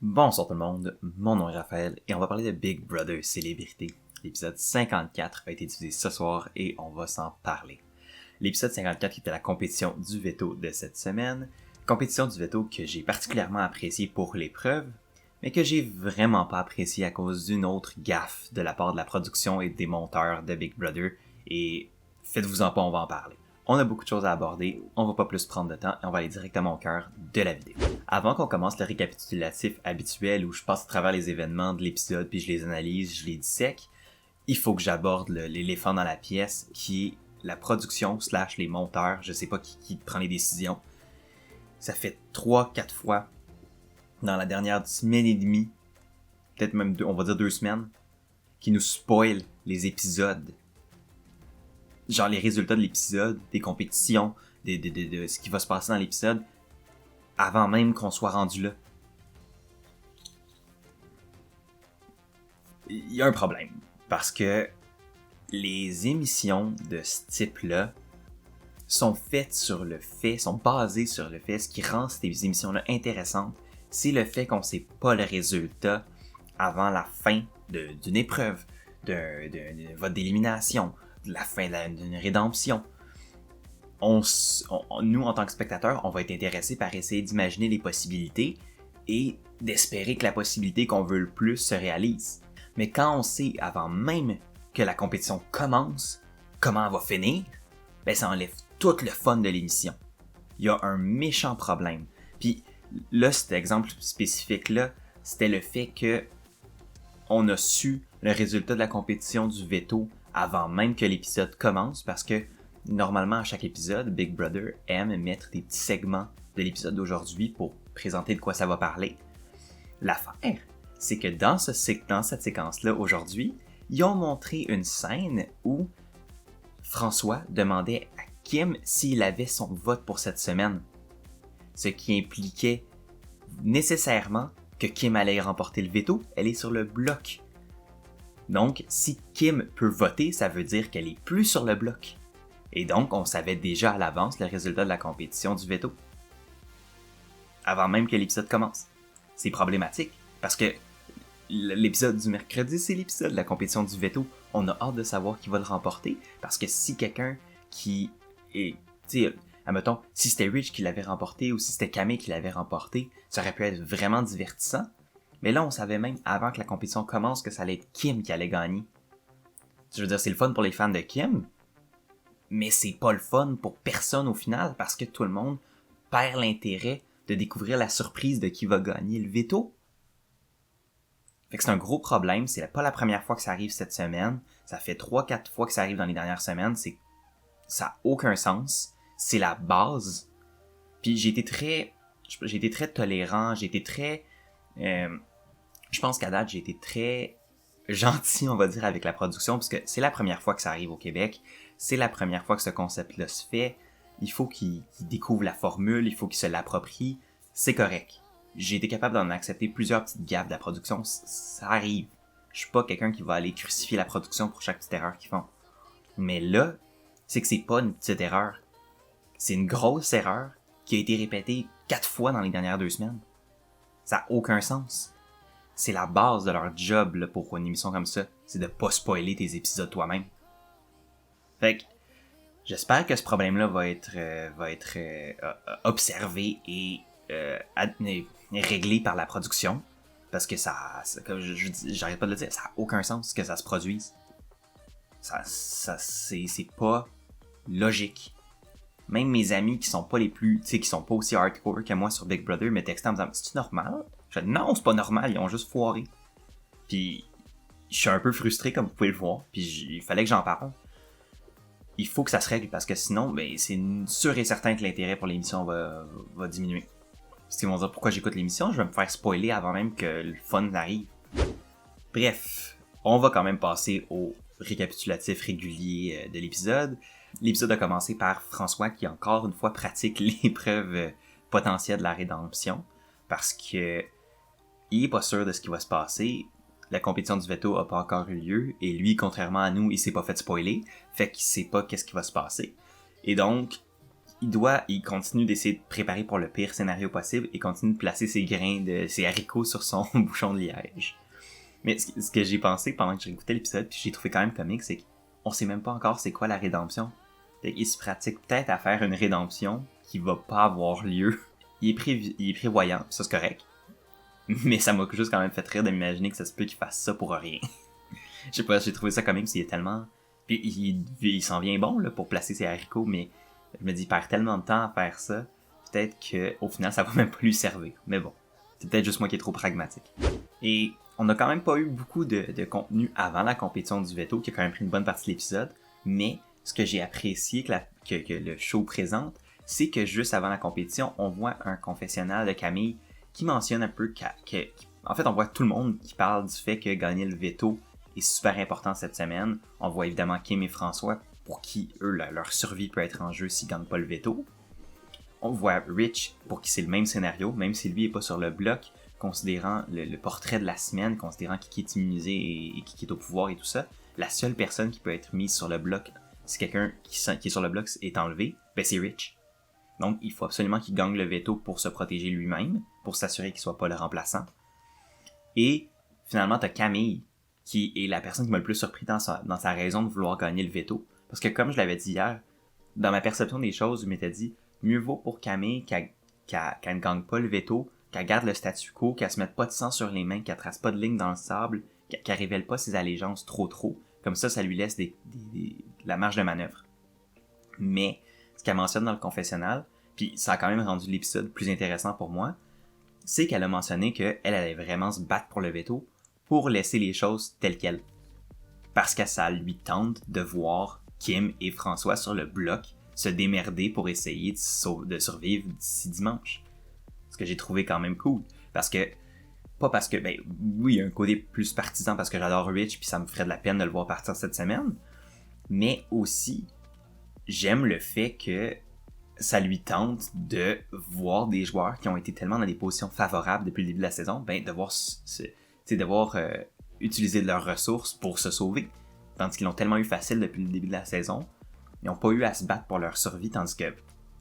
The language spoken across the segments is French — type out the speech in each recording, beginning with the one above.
Bonsoir tout le monde, mon nom est Raphaël et on va parler de Big Brother Célébrité. L'épisode 54 a été diffusé ce soir et on va s'en parler. L'épisode 54 qui était la compétition du veto de cette semaine, compétition du veto que j'ai particulièrement appréciée pour l'épreuve, mais que j'ai vraiment pas appréciée à cause d'une autre gaffe de la part de la production et des monteurs de Big Brother, et faites-vous-en pas, on va en parler. On a beaucoup de choses à aborder, on va pas plus prendre de temps et on va aller directement au cœur de la vidéo. Avant qu'on commence le récapitulatif habituel où je passe à travers les événements de l'épisode puis je les analyse, je les dissèque, il faut que j'aborde l'éléphant dans la pièce qui est la production / les monteurs, je sais pas qui prend les décisions. Ça fait 3-4 fois dans la dernière semaine et demie, peut-être même on va dire 2 semaines, qui nous spoilent les épisodes. Genre les résultats de l'épisode, des compétitions, de ce qui va se passer dans l'épisode, avant même qu'on soit rendu là. Il y a un problème, parce que les émissions de ce type-là sont faites sur le fait, sont basées sur le fait, ce qui rend ces émissions-là intéressantes, c'est le fait qu'on sait pas le résultat avant la fin d'une épreuve, d'un vote d'élimination, de la fin d'une rédemption. Nous, en tant que spectateurs, on va être intéressés par essayer d'imaginer les possibilités et d'espérer que la possibilité qu'on veut le plus se réalise. Mais quand on sait, avant même que la compétition commence, comment elle va finir, ben ça enlève tout le fun de l'émission. Il y a un méchant problème. Puis là, cet exemple spécifique-là, c'était le fait que on a su le résultat de la compétition du veto avant même que l'épisode commence, parce que normalement à chaque épisode, Big Brother aime mettre des petits segments de l'épisode d'aujourd'hui pour présenter de quoi ça va parler. L'affaire, c'est que dans cette séquence-là aujourd'hui, ils ont montré une scène où François demandait à Kim s'il avait son vote pour cette semaine. Ce qui impliquait nécessairement que Kim allait remporter le veto, elle est sur le bloc. Donc, si Kim peut voter, ça veut dire qu'elle est plus sur le bloc. Et donc, on savait déjà à l'avance le résultat de la compétition du veto. Avant même que l'épisode commence. C'est problématique, parce que l'épisode du mercredi, c'est l'épisode de la compétition du veto. On a hâte de savoir qui va le remporter, parce que si quelqu'un qui est... Tu sais, admettons, si c'était Rich qui l'avait remporté, ou si c'était Camille qui l'avait remporté, ça aurait pu être vraiment divertissant. Mais là, on savait même avant que la compétition commence que ça allait être Kim qui allait gagner. Je veux dire, c'est le fun pour les fans de Kim, mais c'est pas le fun pour personne au final, parce que tout le monde perd l'intérêt de découvrir la surprise de qui va gagner le veto. Fait que c'est un gros problème, c'est pas la première fois que ça arrive cette semaine, ça fait 3-4 fois que ça arrive dans les dernières semaines, ça a aucun sens, c'est la base. Puis j'ai été très tolérant, je pense qu'à date j'ai été très gentil, on va dire, avec la production, parce que c'est la première fois que ça arrive au Québec, c'est la première fois que ce concept-là se fait, il faut qu'ils découvrent la formule, il faut qu'ils se l'approprient, c'est correct. J'ai été capable d'en accepter plusieurs petites gaffes de la production, ça arrive. Je suis pas quelqu'un qui va aller crucifier la production pour chaque petite erreur qu'ils font. Mais là, c'est que c'est pas une petite erreur. C'est une grosse erreur qui a été répétée 4 fois dans les dernières 2 semaines. Ça a aucun sens. C'est la base de leur job là, pour une émission comme ça, c'est de pas spoiler tes épisodes toi-même. Fait que j'espère que ce problème-là va être observé et réglé par la production, parce que comme j'arrête pas de le dire, ça a aucun sens que ça se produise. C'est pas logique. Même mes amis qui sont pas les plus, tu sais, qui sont pas aussi hardcore que moi sur Big Brother me textent en me disant, c'est normal? Je dis, non, c'est pas normal, ils ont juste foiré. Puis je suis un peu frustré comme vous pouvez le voir, puis il fallait que j'en parle. Il faut que ça se règle, parce que sinon, ben, c'est sûr et certain que l'intérêt pour l'émission va diminuer. Parce qu'ils vont dire pourquoi j'écoute l'émission, je vais me faire spoiler avant même que le fun arrive. Bref, on va quand même passer au récapitulatif régulier de l'épisode. L'épisode a commencé par François qui encore une fois pratique l'épreuve potentielle de la rédemption, parce que il est pas sûr de ce qui va se passer. La compétition du veto a pas encore eu lieu, et lui, contrairement à nous, il s'est pas fait spoiler, fait qu'il sait pas qu'est-ce qui va se passer. Et donc, il continue d'essayer de préparer pour le pire scénario possible et continue de placer ses haricots sur son bouchon de liège. Mais ce que j'ai pensé pendant que j'écoutais l'épisode, puis j'ai trouvé quand même comique, c'est qu'on sait même pas encore c'est quoi la rédemption. Fait qu'il se pratique peut-être à faire une rédemption qui va pas avoir lieu. Il est prévoyant, ça c'est correct. Mais ça m'a juste quand même fait rire de m'imaginer que ça se peut qu'il fasse ça pour rien. Je sais pas, j'ai trouvé ça comique, parce qu'il est tellement... Puis il s'en vient bon là, pour placer ses haricots, mais je me dis, il perd tellement de temps à faire ça, peut-être qu'au final ça va même pas lui servir. Mais bon, c'est peut-être juste moi qui est trop pragmatique. Et on a quand même pas eu beaucoup de contenu avant la compétition du veto, qui a quand même pris une bonne partie de l'épisode, mais ce que j'ai apprécié que le show présente, c'est que juste avant la compétition, on voit un confessionnal de Camille qui mentionne un peu en fait, on voit tout le monde qui parle du fait que gagner le veto est super important cette semaine. On voit évidemment Kim et François, pour qui, eux, leur survie peut être en jeu s'ils gagnent pas le veto. On voit Rich, pour qui c'est le même scénario, même si lui est pas sur le bloc, considérant le portrait de la semaine, considérant qui est immunisé et qui est au pouvoir et tout ça. La seule personne qui peut être mise sur le bloc, si quelqu'un qui est sur le bloc est enlevé, ben c'est Rich. Donc, il faut absolument qu'il gagne le veto pour se protéger lui-même, pour s'assurer qu'il soit pas le remplaçant. Et finalement, t'as Camille, qui est la personne qui m'a le plus surpris dans sa raison de vouloir gagner le veto. Parce que comme je l'avais dit hier, dans ma perception des choses, je m'étais dit, mieux vaut pour Camille qu'elle ne gagne pas le veto, qu'elle garde le statu quo, qu'elle se mette pas de sang sur les mains, qu'elle trace pas de ligne dans le sable, qu'elle révèle pas ses allégeances trop. Comme ça lui laisse la marge de manœuvre. Mais, ce qu'elle mentionne dans le confessionnal, puis ça a quand même rendu l'épisode plus intéressant pour moi, c'est qu'elle a mentionné qu'elle allait vraiment se battre pour le veto pour laisser les choses telles quelles. Parce que ça lui tente de voir Kim et François sur le bloc se démerder pour essayer de survivre d'ici dimanche. Ce que j'ai trouvé quand même cool. Pas parce que, ben oui, il y a un côté plus partisan parce que j'adore Rich puis ça me ferait de la peine de le voir partir cette semaine, mais aussi, j'aime le fait que ça lui tente de voir des joueurs qui ont été tellement dans des positions favorables depuis le début de la saison, ben devoir utiliser de leurs ressources pour se sauver. Tandis qu'ils l'ont tellement eu facile depuis le début de la saison, ils n'ont pas eu à se battre pour leur survie, tandis que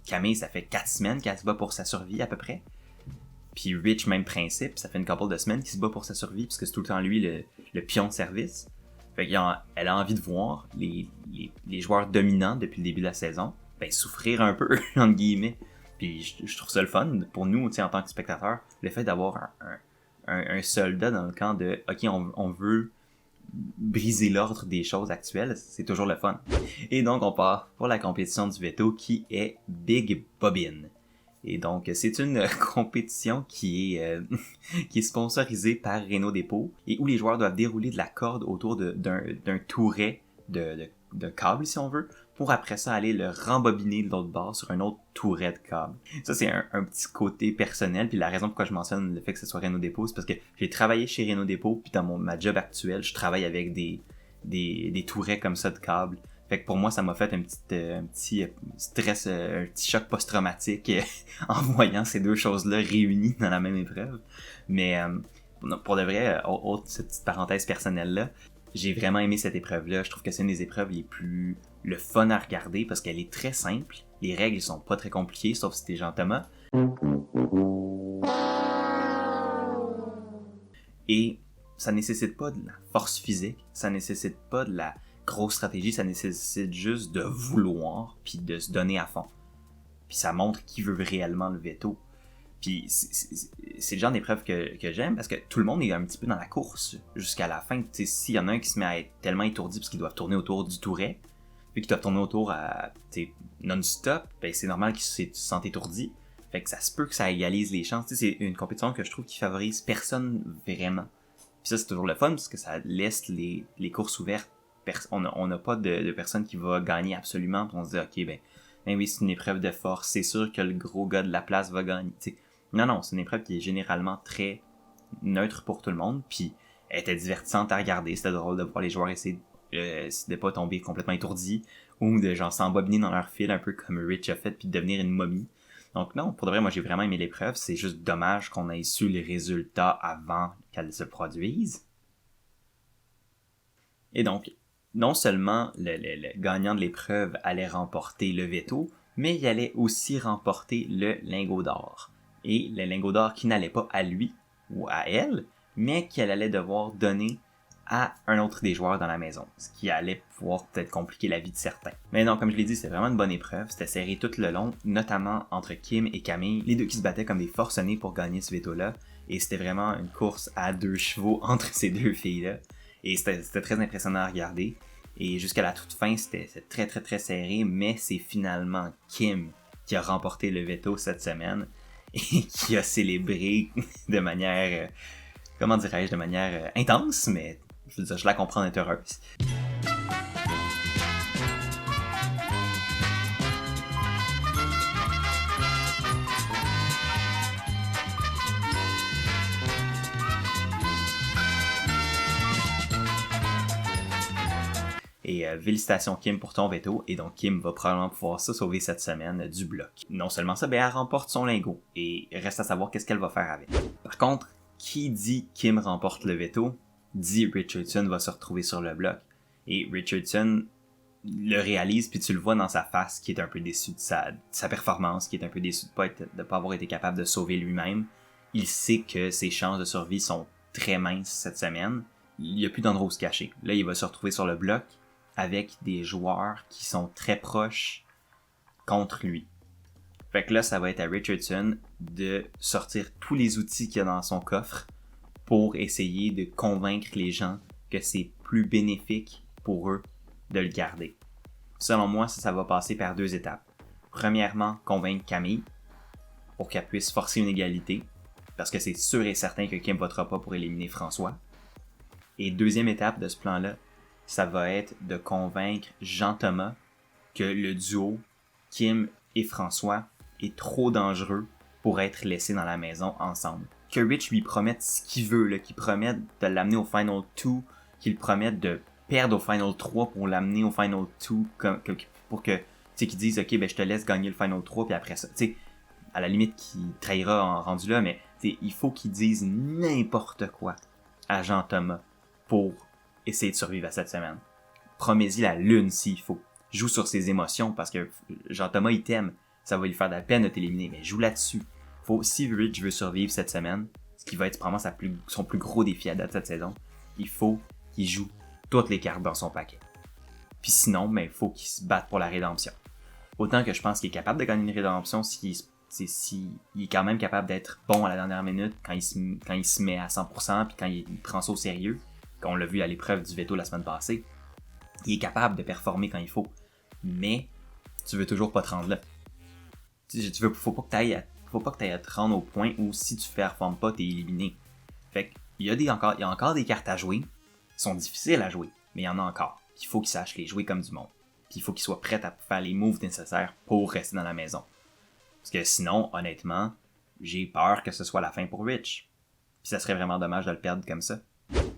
Camille, ça fait 4 semaines qu'elle se bat pour sa survie à peu près. Puis Rich, même principe, ça fait une couple de semaines qu'il se bat pour sa survie, parce que c'est tout le temps lui le pion de service. Fait qu'elle a envie de voir les joueurs dominants depuis le début de la saison ben, souffrir un peu, entre guillemets. Puis je trouve ça le fun, pour nous, en tant que spectateurs, le fait d'avoir un soldat dans le camp de « Ok, on veut briser l'ordre des choses actuelles », c'est toujours le fun. Et donc, on part pour la compétition du veto qui est Big Bobbin. Et donc, c'est une compétition qui est sponsorisée par Renault Dépôt et où les joueurs doivent dérouler de la corde autour d'un touret de câble, si on veut, pour après ça aller le rembobiner de l'autre bord sur un autre touret de câble. Ça, c'est un petit côté personnel, puis la raison pourquoi je mentionne le fait que ce soit Renault Dépôt, c'est parce que j'ai travaillé chez Renault Dépôt, puis dans ma job actuelle, je travaille avec des tourets comme ça de câble. Fait que pour moi, ça m'a fait un petit stress, un petit choc post-traumatique en voyant ces deux choses-là réunies dans la même épreuve. Mais pour de vrai, autre cette petite parenthèse personnelle-là, j'ai vraiment aimé cette épreuve-là. Je trouve que c'est une des épreuves les plus le fun à regarder parce qu'elle est très simple. Les règles sont pas très compliquées, sauf si t'es Jean Thomas. Et ça nécessite pas de la force physique, ça nécessite pas de la grosse stratégie, ça nécessite juste de vouloir puis de se donner à fond. Puis ça montre qui veut réellement le veto. Puis c'est le genre d'épreuve que j'aime parce que tout le monde est un petit peu dans la course jusqu'à la fin. T'sais, s'il y en a un qui se met à être tellement étourdi parce qu'ils doivent tourner autour du touret, puis qu'ils doivent tourner autour à non-stop, ben c'est normal qu'ils se sentent étourdis. Fait que ça se peut que ça égalise les chances. T'sais, c'est une compétition que je trouve qui favorise personne vraiment. Puis ça, c'est toujours le fun parce que ça laisse les courses ouvertes. On n'a pas de personne qui va gagner absolument. Puis on se dit, ok, ben oui, c'est une épreuve de force. C'est sûr que le gros gars de la place va gagner. T'sais. Non, c'est une épreuve qui est généralement très neutre pour tout le monde. Puis elle était divertissante à regarder. C'était drôle de voir les joueurs essayer de pas tomber complètement étourdis ou de genre s'embobiner dans leur fil un peu comme Rich a fait puis de devenir une momie. Donc non, pour de vrai, moi j'ai vraiment aimé l'épreuve. C'est juste dommage qu'on ait su les résultats avant qu'elle se produise. Et donc, non seulement le gagnant de l'épreuve allait remporter le veto, mais il allait aussi remporter le lingot d'or. Et le lingot d'or qui n'allait pas à lui ou à elle, mais qu'elle allait devoir donner à un autre des joueurs dans la maison, ce qui allait pouvoir peut-être compliquer la vie de certains. Mais non, comme je l'ai dit, c'était vraiment une bonne épreuve, c'était serré tout le long, notamment entre Kim et Camille, les deux qui se battaient comme des forcenés pour gagner ce veto-là, et c'était vraiment une course à 2 chevaux entre ces deux filles-là, et c'était très impressionnant à regarder, et jusqu'à la toute fin, c'était très très très serré, mais c'est finalement Kim qui a remporté le veto cette semaine, et qui a célébré de manière, comment dirais-je, de manière intense, mais je veux dire, je la comprends d'être heureuse. Et félicitations Kim pour ton veto, et donc Kim va probablement pouvoir se sauver cette semaine du bloc. Non seulement ça, mais elle remporte son lingot, et reste à savoir qu'est-ce qu'elle va faire avec. Par contre, qui dit Kim remporte le veto, dit Richardson va se retrouver sur le bloc. Et Richardson le réalise, puis tu le vois dans sa face, qui est un peu déçu de sa performance, qui est un peu déçu de pas avoir été capable de sauver lui-même. Il sait que ses chances de survie sont très minces cette semaine. Il n'y a plus d'endroit où se cacher. Là, il va se retrouver sur le bloc avec des joueurs qui sont très proches contre lui. Fait que là, ça va être à Richardson de sortir tous les outils qu'il y a dans son coffre pour essayer de convaincre les gens que c'est plus bénéfique pour eux de le garder. Selon moi, ça va passer par 2 étapes. Premièrement, convaincre Camille pour qu'elle puisse forcer une égalité, parce que c'est sûr et certain que Kim votera pas pour éliminer François. Et deuxième étape de ce plan-là, ça va être de convaincre Jean-Thomas que le duo Kim et François est trop dangereux pour être laissé dans la maison ensemble. Que Rich lui promette ce qu'il veut, là, qu'il promette de l'amener au Final 2, qu'il promette de perdre au Final 3 pour l'amener au Final 2, pour que, tu sais, qu'ils disent, ok, ben je te laisse gagner le Final 3, puis après ça, tu sais, à la limite qu'il trahira en rendu là, mais il faut qu'ils disent n'importe quoi à Jean-Thomas pour essayer de survivre à cette semaine. Promets-y la lune s'il faut. Joue sur ses émotions, parce que Jean-Thomas, il t'aime. Ça va lui faire de la peine de t'éliminer, mais joue là-dessus. Si Rich veut survivre cette semaine, ce qui va être probablement son plus gros défi à date cette saison, il faut qu'il joue toutes les cartes dans son paquet. Puis sinon, il faut qu'il se batte pour la rédemption. Autant que je pense qu'il est capable de gagner une rédemption s'il est quand même capable d'être bon à la dernière minute, quand il se met à 100%, puis quand il prend ça au sérieux, qu'on l'a vu à l'épreuve du veto la semaine passée, il est capable de performer quand il faut. Mais tu veux toujours pas te rendre là. Faut pas que t'ailles à te rendre au point où si tu performes pas, t'es éliminé. Fait qu'il y a encore des cartes à jouer, qui sont difficiles à jouer, mais il y en a encore. Puis il faut qu'ils sachent les jouer comme du monde. Puis il faut qu'ils soient prêts à faire les moves nécessaires pour rester dans la maison. Parce que sinon, honnêtement, j'ai peur que ce soit la fin pour Rich. Puis ça serait vraiment dommage de le perdre comme ça.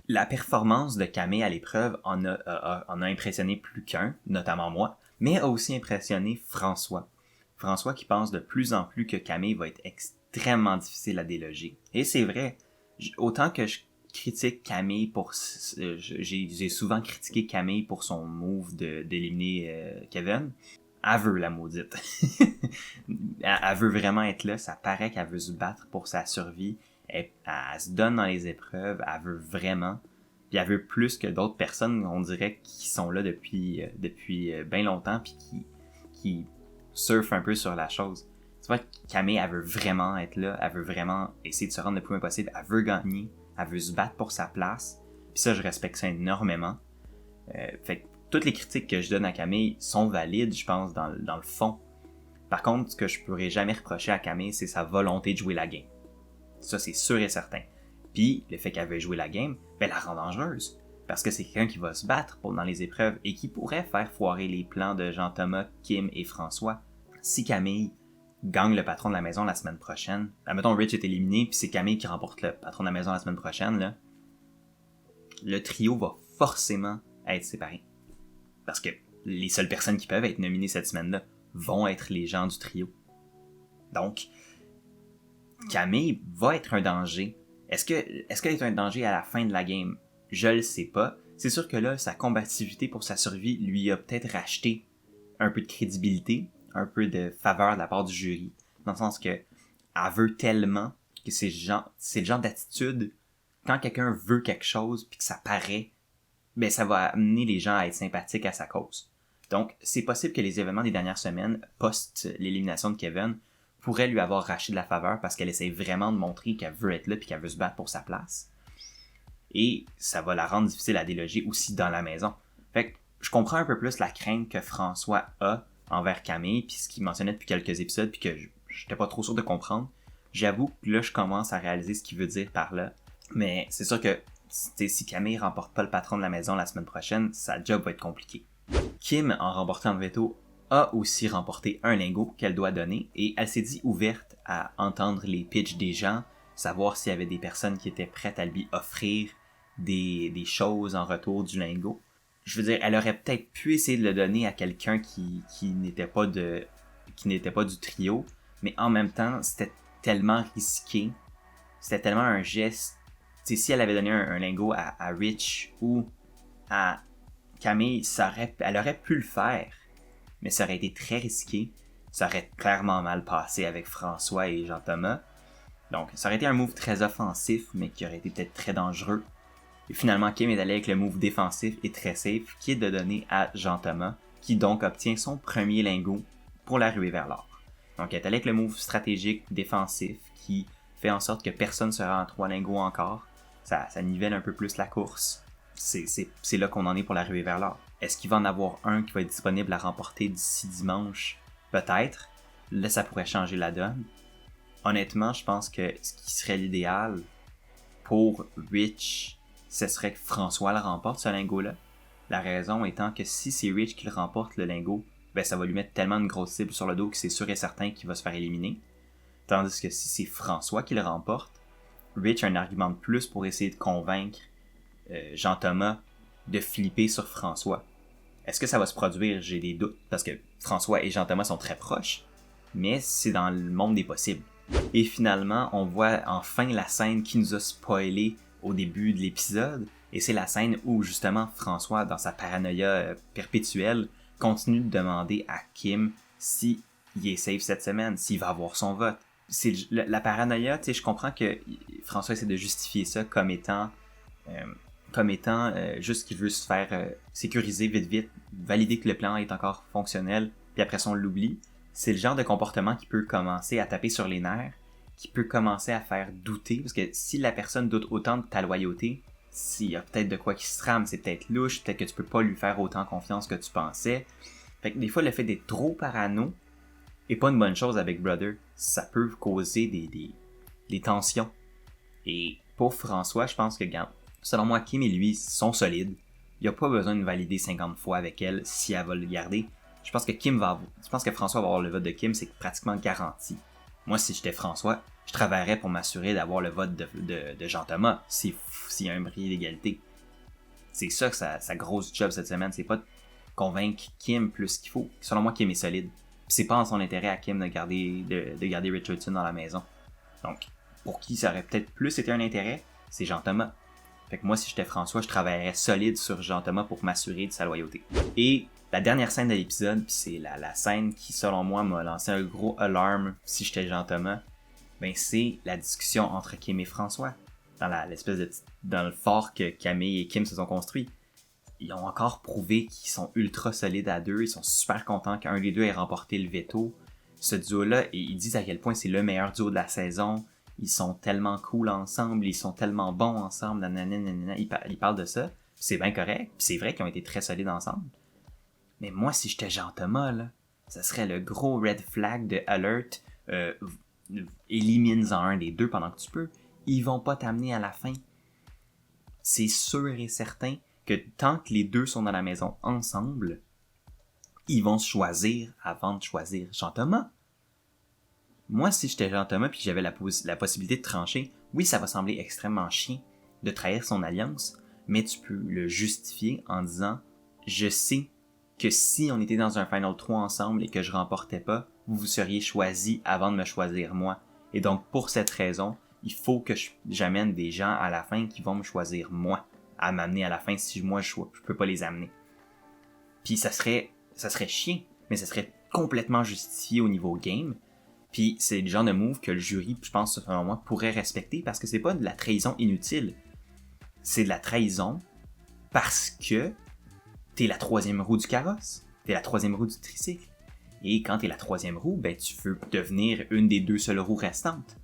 La performance de Camille à l'épreuve en a impressionné plus qu'un, notamment moi, mais a aussi impressionné François. François qui pense de plus en plus que Camille va être extrêmement difficile à déloger. Et c'est vrai, autant que je critique Camille pour... j'ai souvent critiqué Camille pour son move d'éliminer Kevin. Elle veut la maudite. elle veut vraiment être là, ça paraît qu'elle veut se battre pour sa survie. Elle se donne dans les épreuves, elle veut vraiment. Puis elle veut plus que d'autres personnes, on dirait, qui sont là depuis bien longtemps, puis qui surfent un peu sur la chose. Tu vois, Camille, elle veut vraiment être là, elle veut vraiment essayer de se rendre le plus loin possible, elle veut gagner, elle veut se battre pour sa place. Puis ça, je respecte ça énormément. Fait que toutes les critiques que je donne à Camille sont valides, je pense, dans le fond. Par contre, ce que je pourrais jamais reprocher à Camille, c'est sa volonté de jouer la game. Ça, c'est sûr et certain. Puis, le fait qu'elle veuille jouer la game, la rend dangereuse. Parce que c'est quelqu'un qui va se battre dans les épreuves et qui pourrait faire foirer les plans de Jean-Thomas, Kim et François. Si Camille gagne le patron de la maison la semaine prochaine, admettons Rich est éliminé, puis c'est Camille qui remporte le patron de la maison la semaine prochaine, là, le trio va forcément être séparé. Parce que les seules personnes qui peuvent être nominées cette semaine-là vont être les gens du trio. Donc, Camille va être un danger. Est-ce qu'elle est un danger à la fin de la game? Je le sais pas. C'est sûr que là, sa combativité pour sa survie lui a peut-être racheté un peu de crédibilité, un peu de faveur de la part du jury, dans le sens que elle veut tellement que c'est le genre d'attitude, quand quelqu'un veut quelque chose puis que ça paraît, ben ça va amener les gens à être sympathiques à sa cause. Donc, c'est possible que les événements des dernières semaines, post l'élimination de Kevin, pourraient lui avoir racheté de la faveur parce qu'elle essaie vraiment de montrer qu'elle veut être là puis qu'elle veut se battre pour sa place. Et ça va la rendre difficile à déloger aussi dans la maison. Fait que je comprends un peu plus la crainte que François a envers Camille, puis ce qu'il mentionnait depuis quelques épisodes, puis que j'étais pas trop sûr de comprendre. J'avoue que là, je commence à réaliser ce qu'il veut dire par là. Mais c'est sûr que si Camille remporte pas le patron de la maison la semaine prochaine, sa job va être compliquée. Kim, en remportant le veto, a aussi remporté un lingot qu'elle doit donner, et elle s'est dit ouverte à entendre les pitchs des gens, savoir s'il y avait des personnes qui étaient prêtes à lui offrir des choses en retour du lingot. Je veux dire, elle aurait peut-être pu essayer de le donner à quelqu'un qui n'était pas du trio, mais en même temps, c'était tellement risqué, c'était tellement un geste. Tu sais, si elle avait donné un lingot à Rich ou à Camille, elle aurait pu le faire, mais ça aurait été très risqué. Ça aurait clairement mal passé avec François et Jean-Thomas. Donc, ça aurait été un move très offensif, mais qui aurait été peut-être très dangereux. Et finalement, Kim est allé avec le move défensif et très safe, qui est de donner à Jean-Thomas, qui donc obtient son premier lingot pour la ruée vers l'or. Donc, elle est allée avec le move stratégique défensif, qui fait en sorte que personne ne sera en 3 lingots encore. Ça nivelle un peu plus la course. C'est là qu'on en est pour la ruée vers l'or. Est-ce qu'il va en avoir un qui va être disponible à remporter d'ici dimanche? Peut-être. Là, ça pourrait changer la donne. Honnêtement, je pense que ce qui serait l'idéal pour Rich, ce serait que François le remporte, ce lingot-là. La raison étant que si c'est Rich qui le remporte, le lingot, ben ça va lui mettre tellement une grosse cible sur le dos que c'est sûr et certain qu'il va se faire éliminer. Tandis que si c'est François qui le remporte, Rich a un argument de plus pour essayer de convaincre Jean-Thomas de flipper sur François. Est-ce que ça va se produire? J'ai des doutes, parce que François et Jean-Thomas sont très proches, mais c'est dans le monde des possibles. Et finalement, on voit enfin la scène qui nous a spoilé au début de l'épisode, et c'est la scène où justement François, dans sa paranoïa perpétuelle, continue de demander à Kim si il est safe cette semaine, s'il va avoir son vote. C'est la paranoïa, tu sais, je comprends que François essaie de justifier ça comme étant juste qu'il veut se faire sécuriser vite, valider que le plan est encore fonctionnel, puis après ça on l'oublie. C'est le genre de comportement qui peut commencer à taper sur les nerfs, qui peut commencer à faire douter, parce que si la personne doute autant de ta loyauté, s'il y a peut-être de quoi qui se trame, c'est peut-être louche, peut-être que tu peux pas lui faire autant confiance que tu pensais. Fait que des fois, le fait d'être trop parano est pas une bonne chose avec Brother. Ça peut causer des tensions. Et pour François, je pense que, selon moi, Kim et lui sont solides. Il n'y a pas besoin de valider 50 fois avec elle si elle va le garder. Je pense que François va avoir le vote de Kim, c'est pratiquement garanti. Moi, si j'étais François, je travaillerais pour m'assurer d'avoir le vote de Jean-Thomas s'il y a un bris d'égalité. C'est ça que sa grosse job cette semaine, c'est pas de convaincre Kim plus qu'il faut. Selon moi, Kim est solide. Puis c'est pas en son intérêt à Kim de garder Richardson dans la maison. Donc, pour qui ça aurait peut-être plus été un intérêt, c'est Jean-Thomas. Fait que moi, si j'étais François, je travaillerais solide sur Jean-Thomas pour m'assurer de sa loyauté. Et la dernière scène de l'épisode, puis c'est la scène qui, selon moi, m'a lancé un gros alarme si j'étais Jean-Thomas, ben c'est la discussion entre Kim et François. Dans le fort que Camille et Kim se sont construits. Ils ont encore prouvé qu'ils sont ultra solides à deux. Ils sont super contents qu'un des deux ait remporté le veto. Ce duo-là, ils disent à quel point c'est le meilleur duo de la saison. Ils sont tellement cool ensemble, ils sont tellement bons ensemble, nanana. Ils parlent de ça, c'est bien correct, puis c'est vrai qu'ils ont été très solides ensemble. Mais moi, si j'étais Jean-Thomas, là, ça serait le gros red flag de alert, élimine-en un des deux pendant que tu peux. Ils vont pas t'amener à la fin. C'est sûr et certain que tant que les deux sont dans la maison ensemble, ils vont se choisir avant de choisir Jean-Thomas. Moi, si j'étais Jean-Thomas puis que j'avais la possibilité de trancher, oui, ça va sembler extrêmement chiant de trahir son alliance, mais tu peux le justifier en disant « Je sais que si on était dans un Final 3 ensemble et que je remportais pas, vous seriez choisi avant de me choisir moi. Et donc, pour cette raison, il faut que j'amène des gens à la fin qui vont me choisir moi, à m'amener à la fin si moi je peux pas les amener. » Puis ça serait chiant, mais ça serait complètement justifié au niveau game. Puis c'est le genre de move que le jury, je pense, selon moi, pourrait respecter parce que c'est pas de la trahison inutile. C'est de la trahison parce que t'es la troisième roue du carrosse. T'es la troisième roue du tricycle. Et quand t'es la troisième roue, ben tu veux devenir une des deux seules roues restantes.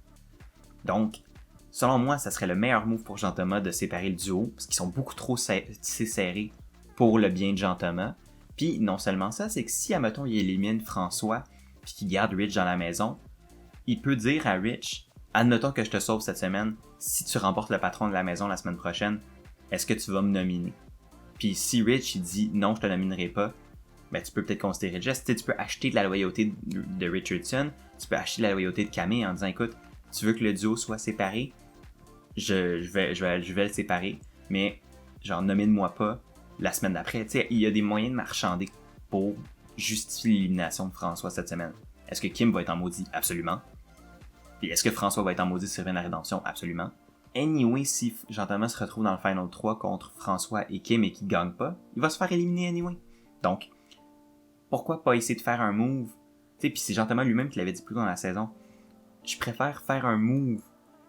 Donc, selon moi, ça serait le meilleur move pour Jean-Thomas de séparer le duo, parce qu'ils sont beaucoup trop serrés pour le bien de Jean-Thomas. Puis, non seulement ça, c'est que si, admettons, il élimine François, puis qu'il garde Rich dans la maison, il peut dire à Rich, admettons que je te sauve cette semaine, si tu remportes le patron de la maison la semaine prochaine, est-ce que tu vas me nominer? Puis si Rich, il dit non, je te nominerai pas, ben tu peux peut-être considérer le geste. Tu peux acheter de la loyauté de Richardson, tu peux acheter de la loyauté de Camille en disant, écoute, tu veux que le duo soit séparé, je vais le séparer, mais genre nomine-moi pas la semaine d'après. Tu sais, il y a des moyens de marchander pour justifier l'élimination de François cette semaine. Est-ce que Kim va être en maudit? Absolument. Puis est-ce que François va être en maudit sur la rédemption? Absolument. Anyway, si Jean-Thomas se retrouve dans le Final 3 contre François et Kim et qu'il gagne pas, il va se faire éliminer anyway. Donc, pourquoi pas essayer de faire un move? Tu sais, puis c'est Jean-Thomas lui-même qui l'avait dit plus tôt dans la saison. Je préfère faire un move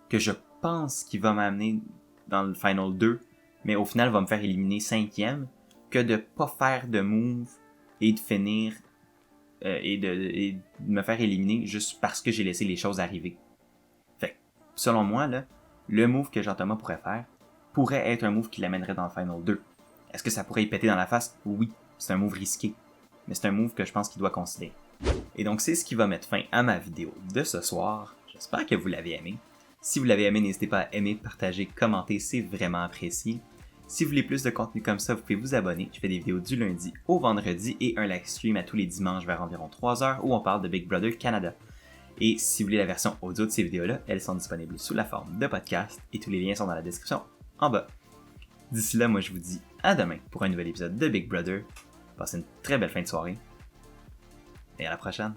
que je pense qu'il va m'amener dans le Final 2, mais au final va me faire éliminer 5e, que de pas faire de move et de finir et de me faire éliminer juste parce que j'ai laissé les choses arriver. Fait selon moi, là, le move que Jean-Thomas pourrait faire pourrait être un move qui l'amènerait dans le Final 2. Est-ce que ça pourrait y péter dans la face? Oui, c'est un move risqué, mais c'est un move que je pense qu'il doit considérer. Et donc c'est ce qui va mettre fin à ma vidéo de ce soir. J'espère que vous l'avez aimé. Si vous l'avez aimé, n'hésitez pas à aimer, partager, commenter, c'est vraiment apprécié. Si vous voulez plus de contenu comme ça, vous pouvez vous abonner. Je fais des vidéos du lundi au vendredi et un live stream à tous les dimanches vers environ 3h où on parle de Big Brother Canada. Et si vous voulez la version audio de ces vidéos-là, elles sont disponibles sous la forme de podcast et tous les liens sont dans la description en bas. D'ici là, moi je vous dis à demain pour un nouvel épisode de Big Brother. Passez une très belle fin de soirée et à la prochaine.